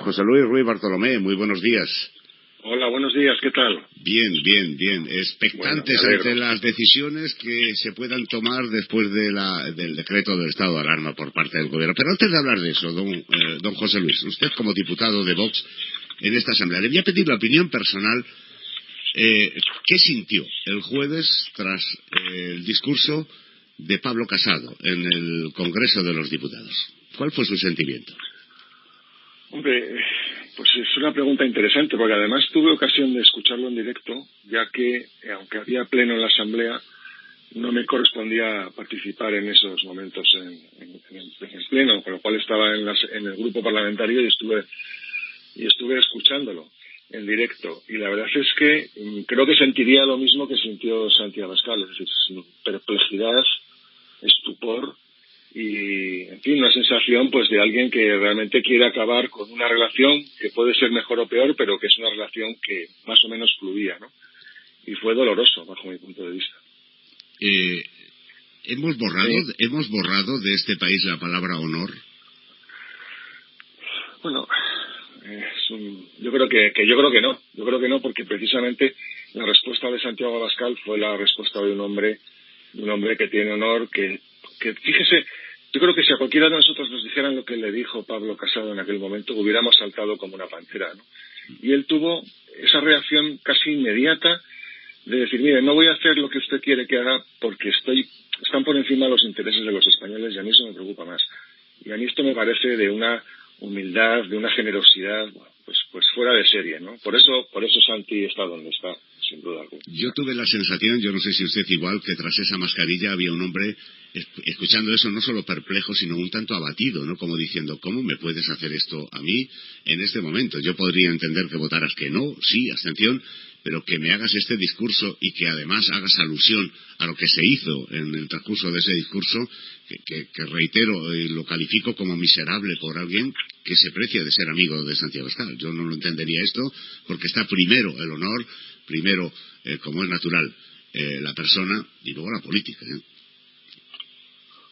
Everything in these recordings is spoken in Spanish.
José Luis Ruiz Bartolomé, muy buenos días. Hola, buenos días, ¿qué tal? Bien. Expectantes ante las decisiones que se puedan tomar después del decreto del estado de alarma por parte del gobierno. Pero antes de hablar de eso, don José Luis, usted como diputado de Vox en esta asamblea, le voy a pedir la opinión personal. ¿Qué sintió el jueves tras el discurso de Pablo Casado en el Congreso de los Diputados? ¿Cuál fue su sentimiento? Hombre, pues es una pregunta interesante, porque además tuve ocasión de escucharlo en directo, ya que, aunque había pleno en la Asamblea, no me correspondía participar en esos momentos en el pleno, con lo cual estaba en el grupo parlamentario y estuve escuchándolo en directo. Y la verdad es que creo que sentiría lo mismo que sintió Santiago Abascal, es decir, perplejidad, estupor, y en fin, una sensación pues de alguien que realmente quiere acabar con una relación que puede ser mejor o peor, pero que es una relación que más o menos fluía, ¿no? Y fue doloroso bajo mi punto de vista. ¿Hemos borrado de este país la palabra honor? Bueno, yo creo que no. Yo creo que no, porque precisamente la respuesta de Santiago Abascal fue la respuesta de un hombre que tiene honor, que fíjese, yo creo que si a cualquiera de nosotros nos dijeran lo que le dijo Pablo Casado en aquel momento, hubiéramos saltado como una pantera, ¿no? Y él tuvo esa reacción casi inmediata de decir, mire, no voy a hacer lo que usted quiere que haga porque están por encima los intereses de los españoles, y a mí eso me preocupa más. Y a mí esto me parece de una humildad, de una generosidad, pues fuera de serie, ¿no? Por eso Santi está donde está, sin duda alguna. Yo tuve la sensación, yo no sé si usted igual, que tras esa mascarilla había un hombre escuchando eso no solo perplejo, sino un tanto abatido, ¿no? Como diciendo, ¿cómo me puedes hacer esto a mí en este momento? Yo podría entender que votaras que no, sí, abstención, pero que me hagas este discurso y que además hagas alusión a lo que se hizo en el transcurso de ese discurso, que reitero, lo califico como miserable por alguien que se precia de ser amigo de Santiago Abascal. Yo no lo entendería esto, porque está primero el honor, primero, como es natural, la persona, y luego la política, ¿eh?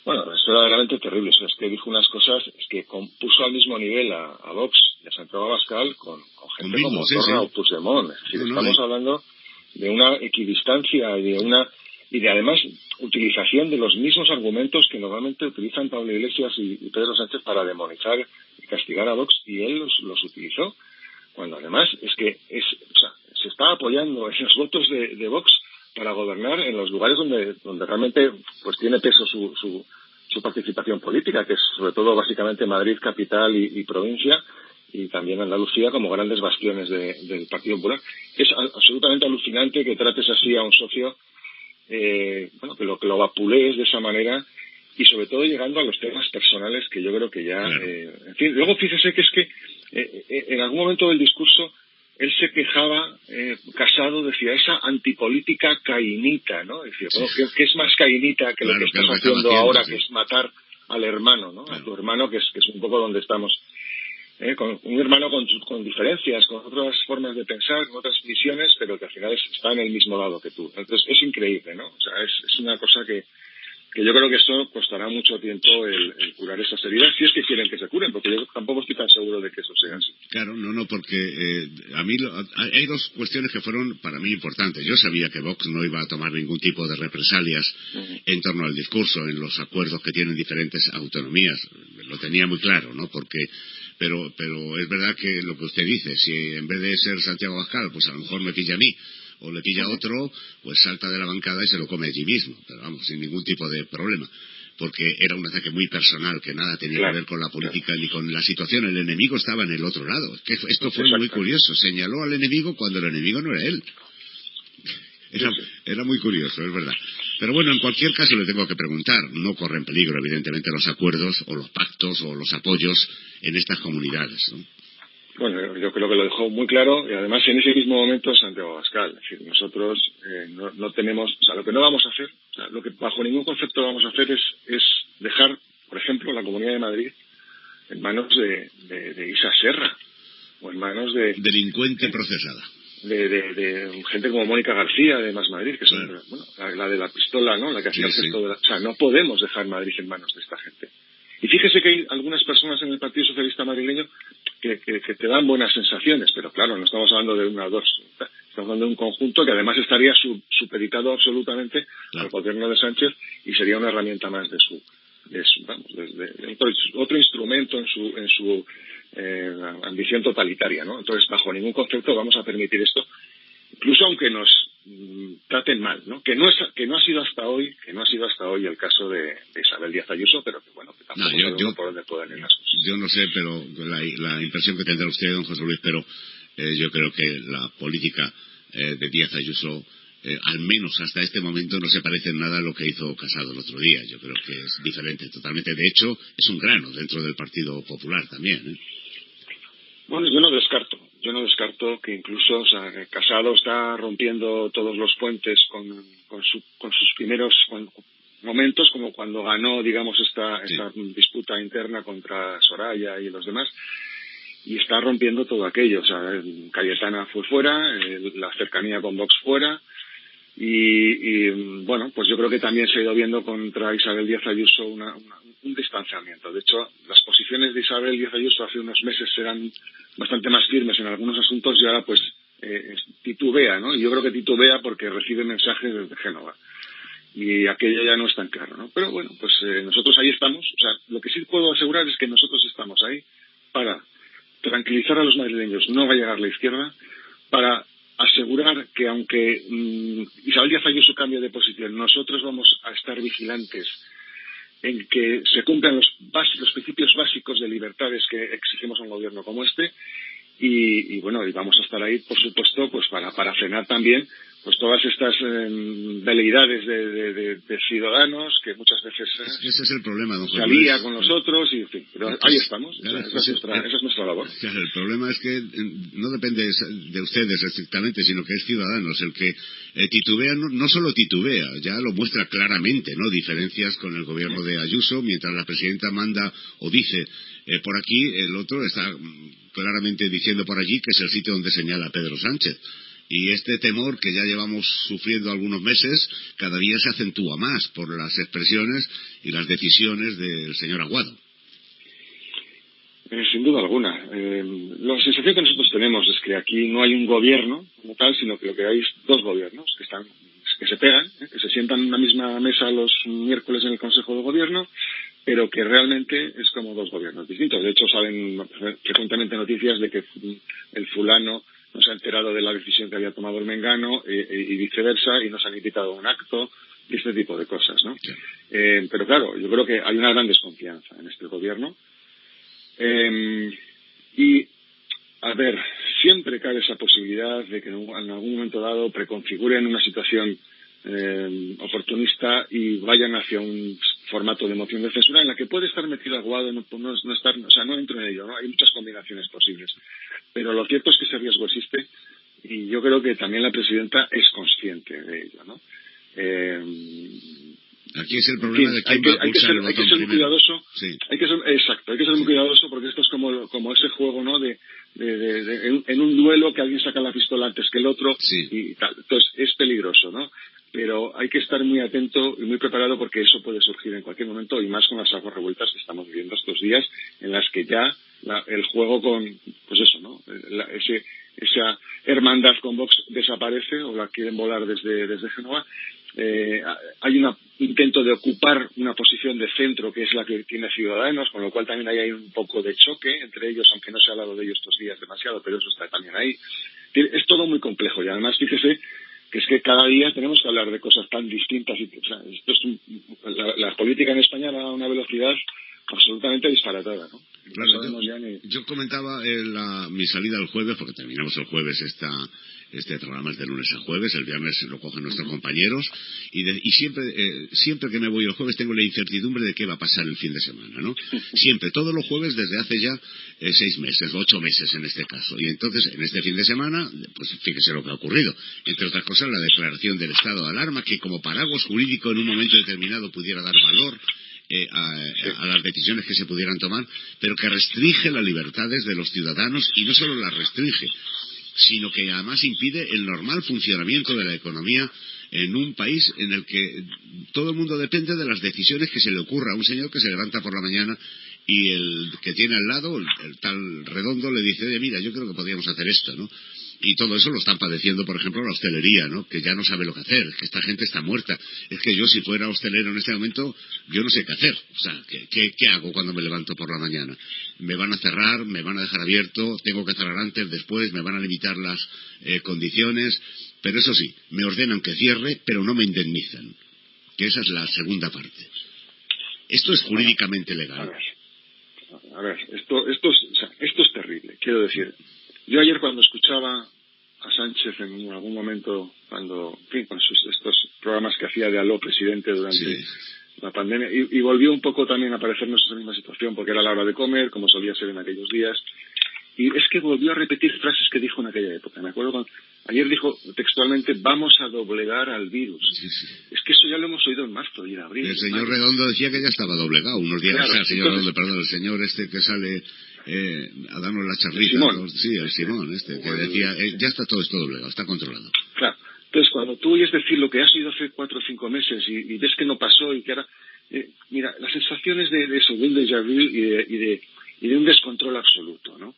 Bueno, es verdaderamente terrible. Es que dijo unas cosas, es que puso al mismo nivel a Vox y a Santiago Abascal con gente como Torra o Puigdemont. Es decir, estamos hablando de una equidistancia y de además utilización de los mismos argumentos que normalmente utilizan Pablo Iglesias y Pedro Sánchez para demonizar y castigar a Vox, y él los utilizó, cuando además se está apoyando en los votos de Vox para gobernar en los lugares donde realmente pues tiene peso su participación política, que es sobre todo básicamente Madrid capital y provincia, y también Andalucía como grandes bastiones del Partido Popular. Es absolutamente alucinante que trates así a un socio, que lo vapulees de esa manera, y sobre todo llegando a los temas personales, que yo creo que ya... Claro. En fin, luego fíjese que es que en algún momento del discurso él se quejaba, Casado decía, esa antipolítica cainita, ¿no? Decía, bueno, ¿qué es más cainita que lo que estás haciendo ahora, que es matar al hermano, ¿no? Claro. A tu hermano, que es un poco donde estamos. Con un hermano con diferencias, con otras formas de pensar, con otras visiones, pero que al final está en el mismo lado que tú. Entonces es increíble, ¿no? O sea, es una cosa que yo creo que eso costará mucho tiempo el curar esas heridas, si es que quieren que se curen, porque yo tampoco estoy tan seguro de que eso sea así. Claro, no, porque a mí hay dos cuestiones que fueron para mí importantes. Yo sabía que Vox no iba a tomar ningún tipo de represalias en torno al discurso, en los acuerdos que tienen diferentes autonomías. Lo tenía muy claro, ¿no? Pero es verdad que lo que usted dice, si en vez de ser Santiago Abascal, pues a lo mejor me pilla a mí, o le pilla a otro, pues salta de la bancada y se lo come allí mismo, pero vamos, sin ningún tipo de problema, porque era un ataque muy personal, que nada tenía que ver con la política ni con la situación. El enemigo estaba en el otro lado. Es que esto fue muy curioso, señaló al enemigo cuando el enemigo no era él. Era muy curioso, es verdad. Pero bueno, en cualquier caso le tengo que preguntar, no corren peligro evidentemente los acuerdos o los pactos o los apoyos en estas comunidades, ¿no? Bueno, yo creo que lo dejó muy claro, y además en ese mismo momento Santiago Abascal. Es decir, nosotros no tenemos, o sea, lo que no vamos a hacer, o sea, lo que bajo ningún concepto vamos a hacer es dejar, por ejemplo, la Comunidad de Madrid en manos de Isa Serra, o en manos de... Delincuente procesada. De gente como Mónica García, de Más Madrid, que son, claro. Bueno, la de la pistola, ¿no? La que hacía el gesto de la... O sea, no podemos dejar Madrid en manos de esta gente. Y fíjese que hay algunas personas en el Partido Socialista madrileño que te dan buenas sensaciones, pero claro, no estamos hablando de una o dos, estamos hablando de un conjunto que además estaría supeditado absolutamente al gobierno de Sánchez y sería una herramienta más de otro instrumento en su ambición totalitaria, ¿no? Entonces, bajo ningún concepto vamos a permitir esto, incluso aunque nos traten mal, ¿no? Que no ha sido hasta hoy el caso de Isabel Díaz Ayuso, pero que bueno, que tampoco sabemos por dónde pueden ir las cosas. Yo no sé, pero la impresión que tendrá usted, don José Luis, pero yo creo que la política de Díaz Ayuso, al menos hasta este momento, no se parece en nada a lo que hizo Casado el otro día. Yo creo que es diferente totalmente. De hecho, es un grano dentro del Partido Popular también, ¿eh? Bueno, yo no descarto que incluso, o sea, Casado está rompiendo todos los puentes con sus primeros momentos, como cuando ganó, digamos, esta disputa interna contra Soraya y los demás, y está rompiendo todo aquello. O sea, Cayetana fue fuera, la cercanía con Vox fuera, y bueno, pues yo creo que también se ha ido viendo contra Isabel Díaz Ayuso un distanciamiento. De hecho, las posiciones de Isabel Díaz Ayuso hace unos meses eran bastante más firmes en algunos asuntos y ahora pues titubea, ¿no? Y yo creo que titubea porque recibe mensajes desde Génova y aquello ya no es tan claro, ¿no? Pero bueno, pues nosotros ahí estamos. O sea, lo que sí puedo asegurar es que nosotros estamos ahí para tranquilizar a los madrileños. No va a llegar la izquierda, para asegurar que aunque Isabel Díaz Ayuso cambie de posición, nosotros vamos a estar vigilantes en que se cumplan los principios básicos de libertades que exigimos a un gobierno como este, y bueno, y vamos a estar ahí, por supuesto, pues para frenar también pues todas estas veleidades de ciudadanos que muchas veces ese es el problema, don José salía Luis, con nosotros, y en fin, pero ahí estamos. Claro, esa es nuestra labor. Claro, el problema es que no depende de ustedes estrictamente, sino que es Ciudadanos el que titubea, no solo titubea, ya lo muestra claramente, ¿no? Diferencias con el gobierno de Ayuso, mientras la presidenta manda o dice por aquí, el otro está claramente diciendo por allí que es el sitio donde señala Pedro Sánchez. Y este temor que ya llevamos sufriendo algunos meses, cada día se acentúa más por las expresiones y las decisiones del señor Aguado. Sin duda alguna. La sensación que nosotros tenemos es que aquí no hay un gobierno como tal, sino que lo que hay es dos gobiernos que se pegan, que se sientan en una misma mesa los miércoles en el Consejo de Gobierno, pero que realmente es como dos gobiernos distintos. De hecho, salen frecuentemente noticias de que el fulano no se ha enterado de la decisión que había tomado el mengano y viceversa, y nos han invitado a un acto y este tipo de cosas, ¿no? Sí. Pero claro, yo creo que hay una gran desconfianza en este gobierno. Y, a ver, siempre cabe esa posibilidad de que en algún momento dado preconfiguren una situación oportunista y vayan hacia un formato de moción de censura en la que puede estar metido Aguado, no estar, o sea, no entro en ello, ¿no? Hay muchas combinaciones posibles, pero lo cierto es que ese riesgo existe y yo creo que también la presidenta es consciente de ello, ¿no? Aquí es el problema de quién hay que ser muy cuidadoso. Sí. Hay que ser muy cuidadoso porque esto es como ese juego, ¿no? En un duelo que alguien saca la pistola antes que el otro, sí, y tal. Entonces es peligroso, ¿no? Pero hay que estar muy atento y muy preparado porque eso puede surgir en cualquier momento, y más con las aguas revueltas que estamos viviendo estos días, en las que ya el juego con, pues eso, ¿no? Esa hermandad con Vox desaparece, o la quieren volar desde Génova. Hay un intento de ocupar una posición de centro que es la que tiene Ciudadanos, con lo cual también hay un poco de choque entre ellos, aunque no se ha hablado de ellos estos días demasiado, pero eso está también ahí. Es todo muy complejo, y además fíjese que es que cada día tenemos que hablar de cosas tan distintas, o sea, esto es la política en España va a una velocidad absolutamente disparatada, ¿no? Claro, yo comentaba mi salida el jueves, porque terminamos el jueves este programa es de lunes a jueves, el viernes lo cogen nuestros compañeros, y siempre que me voy el jueves tengo la incertidumbre de qué va a pasar el fin de semana, ¿no? Siempre, todos los jueves desde hace ya 6 meses, 8 meses en este caso. Y entonces, en este fin de semana, pues fíjese lo que ha ocurrido. Entre otras cosas, la declaración del estado de alarma, que como paraguas jurídico en un momento determinado pudiera dar valor a las decisiones que se pudieran tomar, pero que restringe las libertades de los ciudadanos, y no solo las restringe, sino que además impide el normal funcionamiento de la economía en un país en el que todo el mundo depende de las decisiones que se le ocurra a un señor que se levanta por la mañana y el que tiene al lado, el tal Redondo, le dice, mira, yo creo que podríamos hacer esto, ¿no? Y todo eso lo están padeciendo, por ejemplo, la hostelería, ¿no? Que ya no sabe lo que hacer, que esta gente está muerta. Es que yo, si fuera hostelero en este momento, yo no sé qué hacer. O sea, ¿qué hago cuando me levanto por la mañana? ¿Me van a cerrar? ¿Me van a dejar abierto? ¿Tengo que cerrar antes, después? ¿Me van a limitar las condiciones? Pero eso sí, me ordenan que cierre, pero no me indemnizan. Que esa es la segunda parte. Esto es jurídicamente legal. A ver, esto es terrible. Quiero decir, yo ayer cuando escuchaba a Sánchez en algún momento, cuando, en fin, con estos programas que hacía de aló presidente durante la pandemia, y volvió un poco también a parecernos esa misma situación, porque era la hora de comer, como solía ser en aquellos días, y es que volvió a repetir frases que dijo en aquella época. Me acuerdo ayer dijo textualmente, vamos a doblegar al virus. Sí. Es que eso ya lo hemos oído en marzo y en abril. El señor Redondo decía que ya estaba doblegado unos días. Claro, el señor este que sale a darnos la charrita. El Simón, que decía, ya está todo esto doblegado, está controlado. Claro. Entonces, cuando tú oyes decir lo que has oído hace 4 o 5 meses y ves que no pasó y que ahora... mira, las sensaciones de eso, de un déjà vu y de un descontrol absoluto, ¿no?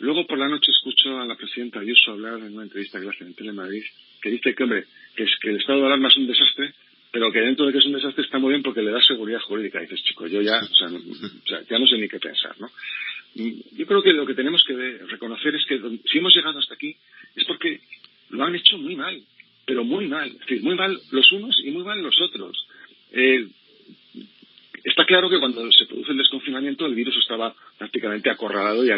Luego por la noche escucho a la presidenta Ayuso hablar en una entrevista que hace en Telemadrid, que dice que, hombre, que el estado de alarma es un desastre, pero que dentro de que es un desastre está muy bien porque le da seguridad jurídica. Y dices, chico, yo ya, ya no sé ni qué pensar, ¿no? Yo creo que lo que tenemos que reconocer es que si hemos llegado hasta aquí es porque lo han hecho muy mal, pero muy mal. Es decir, muy mal los unos y muy mal los otros. Está claro que cuando se produce el desconfinamiento el virus estaba prácticamente acorralado y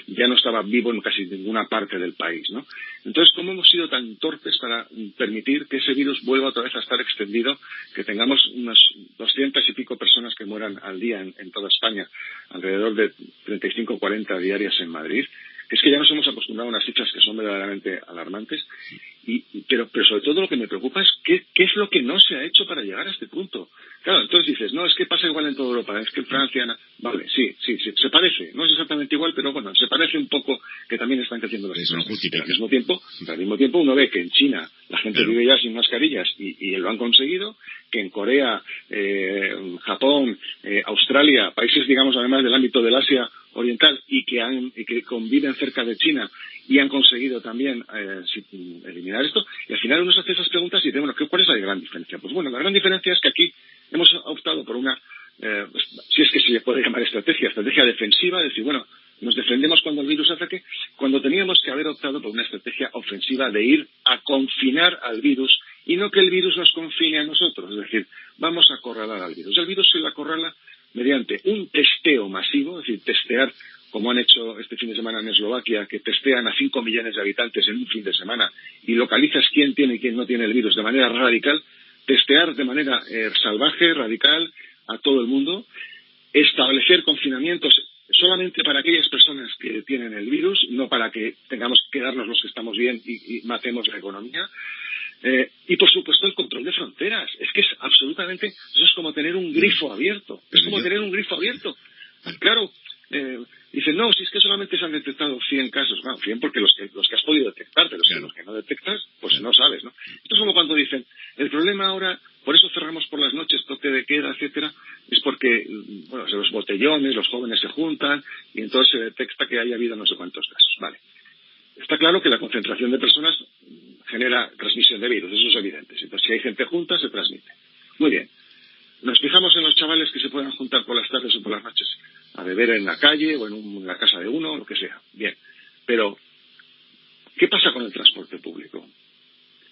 ya no estaba vivo en casi ninguna parte del país, ¿no? Entonces, ¿cómo hemos sido tan torpes para permitir que ese virus vuelva otra vez a estar extendido, que tengamos unas 200 y pico personas que mueran al día en toda España, alrededor de 35 o 40 diarias en Madrid? Es que ya nos hemos acostumbrado a unas cifras que son verdaderamente alarmantes, pero sobre todo lo que me preocupa es qué es lo que no se ha hecho para llegar a este punto. Claro, entonces dices, no, es que pasa igual en toda Europa, es que en Francia... Vale, sí, se parece, no es exactamente igual, pero bueno, se parece un poco que también están creciendo las cifras. Pero al mismo tiempo uno ve que en China la gente vive ya sin mascarillas y lo han conseguido, que en Corea, Japón, Australia, países, digamos, además del ámbito del Asia Oriental y que conviven cerca de China y han conseguido también eliminar esto, y al final uno se hace esas preguntas y dice, bueno, ¿cuál es la gran diferencia? Pues bueno, la gran diferencia es que aquí hemos optado por una, si es que se le puede llamar estrategia defensiva, es decir, bueno, nos defendemos cuando el virus ataque, cuando teníamos que haber optado por una estrategia ofensiva de ir a confinar al virus y no que el virus nos confine a nosotros, es decir, vamos a acorralar al virus. El virus se le acorrala mediante un testeo masivo, es decir, testear, como han hecho este fin de semana en Eslovaquia, que testean a 5 millones de habitantes en un fin de semana y localizas quién tiene y quién no tiene el virus de manera radical, testear de manera salvaje, radical, a todo el mundo, establecer confinamientos solamente para aquellas personas que tienen el virus, no para que tengamos que quedarnos los que estamos bien y matemos la economía. Y por supuesto el control de fronteras. Es que es absolutamente, eso es como tener un grifo abierto. Es como tener un grifo abierto. Claro, dicen, no, si es que solamente se han detectado 100 casos. Bueno, 100 porque los que has podido detectar, pero los que no detectas, pues no sabes, ¿no? Esto es como cuando dicen, el problema ahora, por eso cerramos por las noches, toque de queda, etcétera, es porque, bueno, los botellones, los jóvenes se juntan y entonces se detecta que haya habido no sé cuántos casos. Vale. Está claro que la concentración de personas genera transmisión de virus, eso es evidente. Entonces, si hay gente junta, se transmite. Muy bien. Nos fijamos en los chavales que se puedan juntar por las tardes o por las noches a beber en la calle o en la casa de uno, lo que sea. Bien. Pero, ¿qué pasa con el transporte público?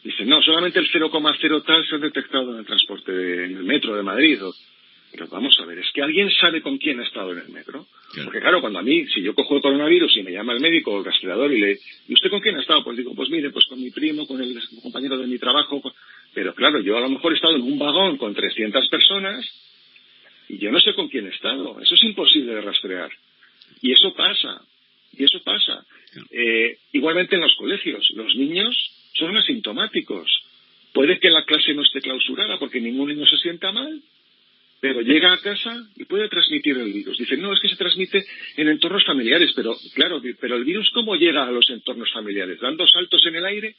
Dicen, no, solamente el 0,0 tal se ha detectado en el transporte, en el metro de Madrid. Pero vamos a ver, es que alguien sabe con quién ha estado en el metro. Claro. Porque claro, cuando a mí, si yo cojo el coronavirus y me llama el médico o el rastreador ¿y usted con quién ha estado? Pues digo, pues mire, pues con mi primo, con el compañero de mi trabajo. Pero claro, yo a lo mejor he estado en un vagón con 300 personas y yo no sé con quién he estado. Eso es imposible de rastrear. Y eso pasa. Claro. Igualmente en los colegios, los niños son asintomáticos. Puede que la clase no esté clausurada porque ningún niño se sienta mal, pero llega a casa y puede transmitir el virus. Dicen, no, es que se transmite en entornos familiares, pero claro, pero el virus ¿cómo llega a los entornos familiares? ¿Dando saltos en el aire?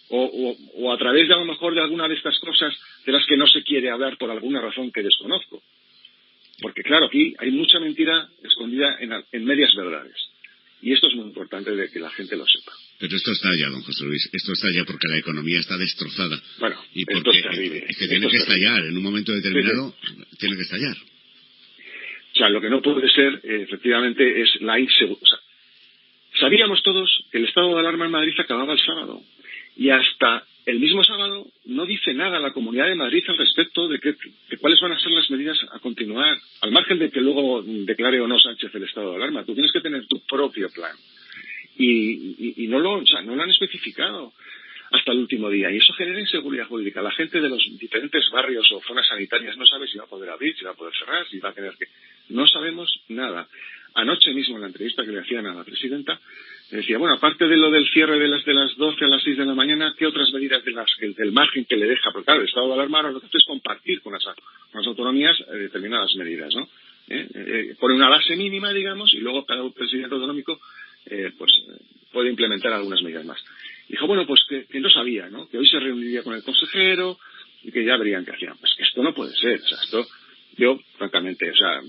O a través de a lo mejor de alguna de estas cosas de las que no se quiere hablar por alguna razón que desconozco. Porque claro, aquí hay mucha mentira escondida en medias verdades. Y esto es muy importante de que la gente lo sepa. Pero esto está ya, don José Luis, esto está ya porque la economía está destrozada. Bueno, y porque esto es terrible. Es que tiene que estallar, en un momento determinado tiene que estallar. O sea, lo que no puede ser, efectivamente, es la inseguridad. O sea, sabíamos todos que el estado de alarma en Madrid acababa el sábado. Y hasta el mismo sábado no dice nada la Comunidad de Madrid al respecto de cuáles van a ser las medidas a continuar, al margen de que luego declare o no Sánchez el estado de alarma. Tú tienes que tener tu propio plan. Y no lo han especificado hasta el último día. Y eso genera inseguridad jurídica. La gente de los diferentes barrios o zonas sanitarias no sabe si va a poder abrir, si va a poder cerrar, si va a tener que... No sabemos nada. Anoche mismo en la entrevista que le hacían a la presidenta, decía, bueno, aparte de lo del cierre de las 12 a las 6 de la mañana, ¿qué otras medidas del margen que le deja? Porque claro, el estado de alarma lo que hace es compartir con las autonomías determinadas medidas, ¿no? Pone una base mínima, digamos, y luego cada presidente autonómico puede implementar algunas medidas más. Dijo, bueno, pues que no sabía, ¿no? Que hoy se reuniría con el consejero y que ya verían qué hacían. Pues que esto no puede ser, o sea, esto... Yo, francamente, o sea,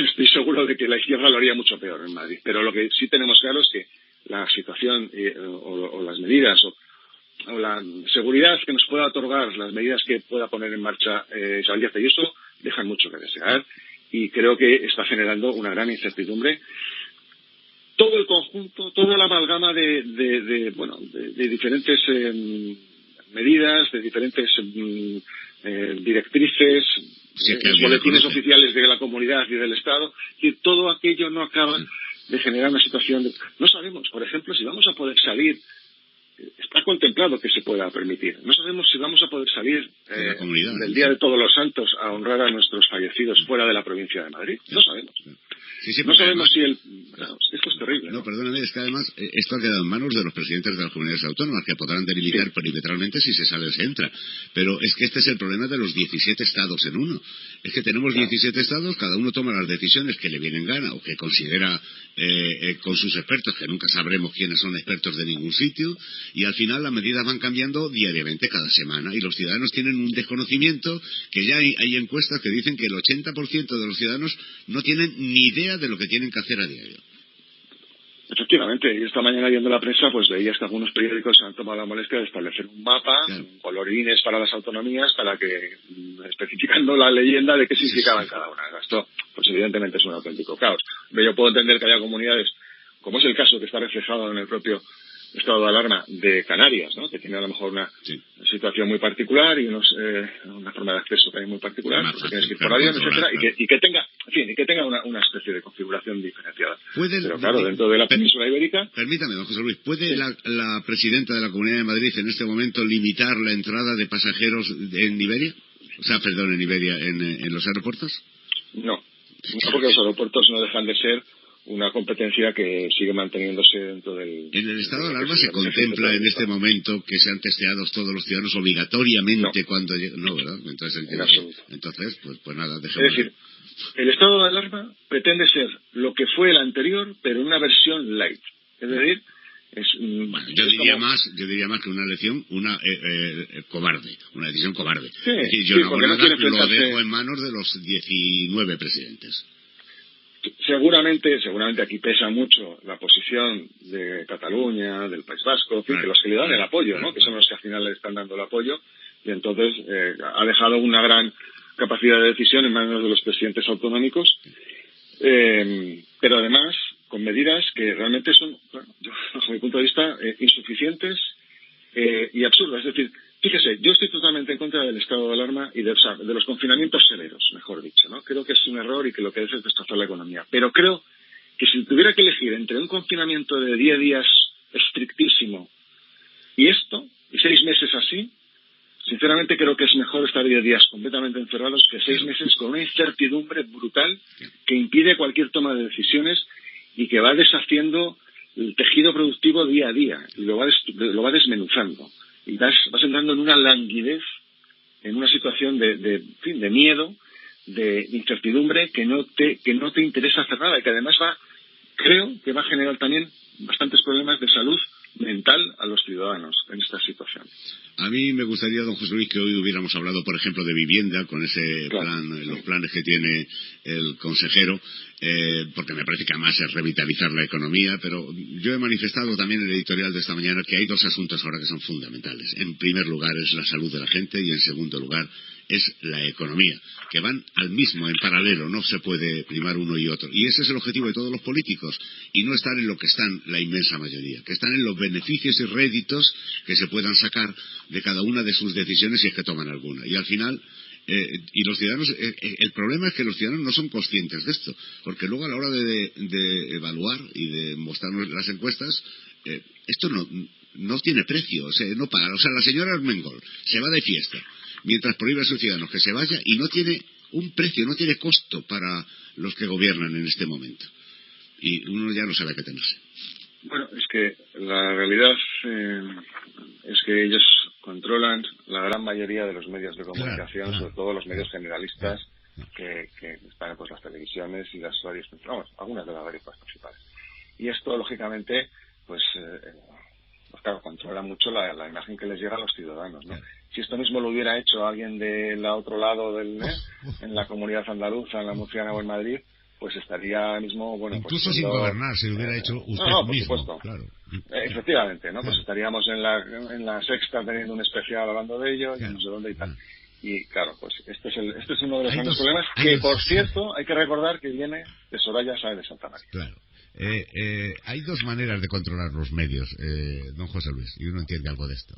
estoy seguro de que la izquierda lo haría mucho peor en Madrid. Pero lo que sí tenemos claro es que la situación o las medidas o la seguridad que nos pueda otorgar, las medidas que pueda poner en marcha Isabel Díaz Ayuso, dejan mucho que desear. Y creo que está generando una gran incertidumbre. Todo el conjunto, toda la amalgama de diferentes medidas, de diferentes directrices, los boletines oficiales de la comunidad y del Estado, que todo aquello no acaba de generar una situación de... No sabemos, por ejemplo, si vamos a poder salir, está contemplado que se pueda permitir, no sabemos si vamos a poder salir del Día de Todos los Santos a honrar a nuestros fallecidos fuera de la provincia de Madrid, no sabemos. No sabemos si esto es terrible. No, perdóname, es que además esto ha quedado en manos de los presidentes de las comunidades autónomas, que podrán delimitar perimetralmente si se sale o se entra. Pero es que este es el problema de los 17 estados en uno. Es que tenemos 17 estados, cada uno toma las decisiones que le vienen gana o que considera con sus expertos, que nunca sabremos quiénes son expertos de ningún sitio, y al final las medidas van cambiando diariamente cada semana, y los ciudadanos tienen un desconocimiento, que ya hay encuestas que dicen que el 80% de los ciudadanos no tienen ni idea de lo que tienen que hacer a diario. Efectivamente, y esta mañana viendo la prensa, pues veías que algunos periódicos se han tomado la molestia de establecer un mapa, colorines para las autonomías, para que, especificando la leyenda de qué significaban cada una. Esto, pues evidentemente es un auténtico caos. Yo puedo entender que haya comunidades, como es el caso que está reflejado en el propio estado de alarma de Canarias, ¿no? Que tiene a lo mejor una situación muy particular y una forma de acceso también muy particular, porque tienes que ir por avión, etcétera, y que tenga una especie de configuración diferenciada. Pero claro, dentro de la península ibérica... Permítame, don José Luis, ¿puede la presidenta de la Comunidad de Madrid en este momento limitar la entrada de pasajeros en Iberia? O sea, perdón, en Iberia, en los aeropuertos? No, porque los aeropuertos no dejan de ser una competencia que sigue manteniéndose dentro del... En el estado de alarma se contempla en este momento que sean testeados todos los ciudadanos obligatoriamente cuando llegan... No, ¿verdad? Entonces, pues nada, dejemos... Es decir, el estado de alarma pretende ser lo que fue el anterior, pero en una versión light. Es decir, yo diría más que una elección, cobarde, una decisión cobarde. Sí, es decir, yo no hago nada, lo dejo en manos de los 19 presidentes. Seguramente aquí pesa mucho la posición de Cataluña, del País Vasco, que los que le dan el apoyo, ¿no? Que son los que al final le están dando el apoyo, y entonces ha dejado una gran capacidad de decisión en manos de los presidentes autonómicos, pero además con medidas que realmente son, bajo mi punto de vista, insuficientes y absurdas. Es decir, fíjese, yo estoy totalmente en contra del estado de alarma y de los confinamientos severos, mejor dicho, ¿no? Creo que es un error y que lo que es destrozar la economía. Pero creo que si tuviera que elegir entre un confinamiento de 10 días estrictísimo y 6 meses así, sinceramente creo que es mejor estar 10 días completamente encerrados que 6 meses con una incertidumbre brutal que impide cualquier toma de decisiones y que va deshaciendo el tejido productivo día a día y lo va desmenuzando. Y vas entrando en una languidez, en una situación de miedo, de incertidumbre que no te interesa hacer nada y que además creo que va a generar también bastantes problemas de salud mental a los ciudadanos en esta situación. A mí me gustaría, don José Luis, que hoy hubiéramos hablado, por ejemplo, de vivienda, con ese plan, los planes que tiene el consejero, porque me parece que además es revitalizar la economía, pero yo he manifestado también en el editorial de esta mañana que hay dos asuntos ahora que son fundamentales. En primer lugar es la salud de la gente y en segundo lugar es la economía, que van al mismo, en paralelo, no se puede primar uno y otro. Y ese es el objetivo de todos los políticos, y no estar en lo que están la inmensa mayoría, que están en los beneficios y réditos que se puedan sacar de cada una de sus decisiones si es que toman alguna. Y al final, y los ciudadanos, el problema es que los ciudadanos no son conscientes de esto, porque luego a la hora de evaluar y de mostrarnos las encuestas, esto no tiene precio, o sea, no paga. O sea, la señora Armengol se va de fiesta, mientras prohíbe a sus ciudadanos que se vaya, y no tiene un precio, no tiene costo para los que gobiernan en este momento. Y uno ya no sabe a qué tenerse. Bueno, es que la realidad es que ellos controlan la gran mayoría de los medios de comunicación, sobre todo los medios generalistas, que están pues las televisiones y las radios, algunas de las radios principales. Y esto, lógicamente, pues claro, controla mucho la imagen que les llega a los ciudadanos, ¿no? Si esto mismo lo hubiera hecho alguien del otro lado en la comunidad andaluza, en la murciana o en Madrid, pues estaría mismo, bueno, incluso pues, sin gobernar, si lo hubiera hecho usted por mismo. Supuesto. Claro. Efectivamente, ¿no? Pues estaríamos en la Sexta teniendo un especial hablando de ello, y no sé dónde y tal. Y claro, pues este es uno de los grandes problemas, que por cierto, hay que recordar que viene de Soraya Sáenz de Santa María. Claro. Hay dos maneras de controlar los medios, don José Luis, y uno entiende algo de esto.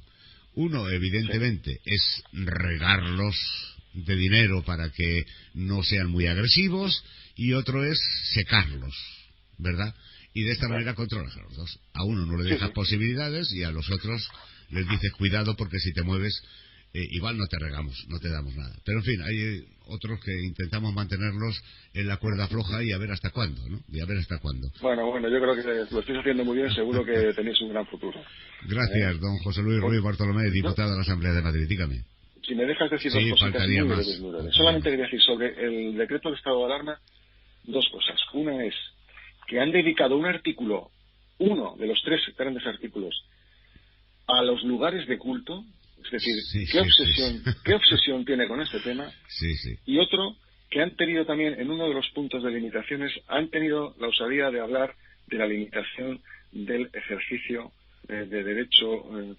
Uno, evidentemente, es regarlos de dinero para que no sean muy agresivos, y otro es secarlos, ¿verdad? Y de esta manera controlas a los dos. A uno no le dejas posibilidades y a los otros les dices cuidado porque si te mueves igual no te regamos, no te damos nada. Pero en fin, hay otros que intentamos mantenerlos en la cuerda floja y a ver hasta cuándo, ¿no? Y a ver hasta cuándo. Bueno, yo creo que lo estáis haciendo muy bien, seguro que tenéis un gran futuro. Gracias, don José Luis Ruiz Bartolomé, diputado de la Asamblea de Madrid. Dígame. Si me dejas decir dos cositas muy breves. Solamente quería decir sobre el decreto de estado de alarma dos cosas. Una es que han dedicado un artículo, uno de los 3 grandes artículos, a los lugares de culto. Es decir, ¿qué obsesión tiene con este tema? Y otro, que han tenido también, en uno de los puntos de limitaciones, han tenido la osadía de hablar de la limitación del ejercicio de derecho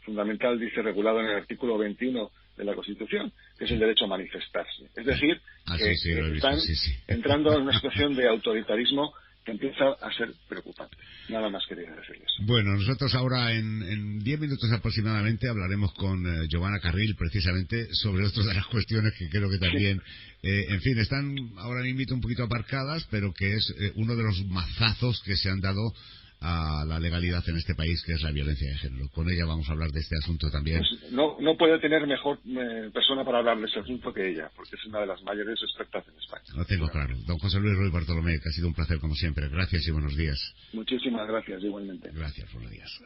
fundamental, dice, regulado en el artículo 21 de la Constitución, que es el derecho a manifestarse. Es decir, que están entrando en una situación de autoritarismo que empieza a ser preocupante. Nada más quería decirles. Bueno, nosotros ahora en 10 minutos aproximadamente hablaremos con Giovanna Carril precisamente sobre otras de las cuestiones que creo que también, en fin, están ahora mismo un poquito aparcadas, pero que es uno de los mazazos que se han dado a la legalidad en este país, que es la violencia de género. Con ella vamos a hablar de este asunto también. Pues no puede tener mejor persona para hablar de ese asunto que ella, porque es una de las mayores expertas en España. Lo tengo claro. Don José Luis Ruiz Bartolomé, que ha sido un placer como siempre. Gracias y buenos días. Muchísimas gracias, igualmente. Gracias, buenos días.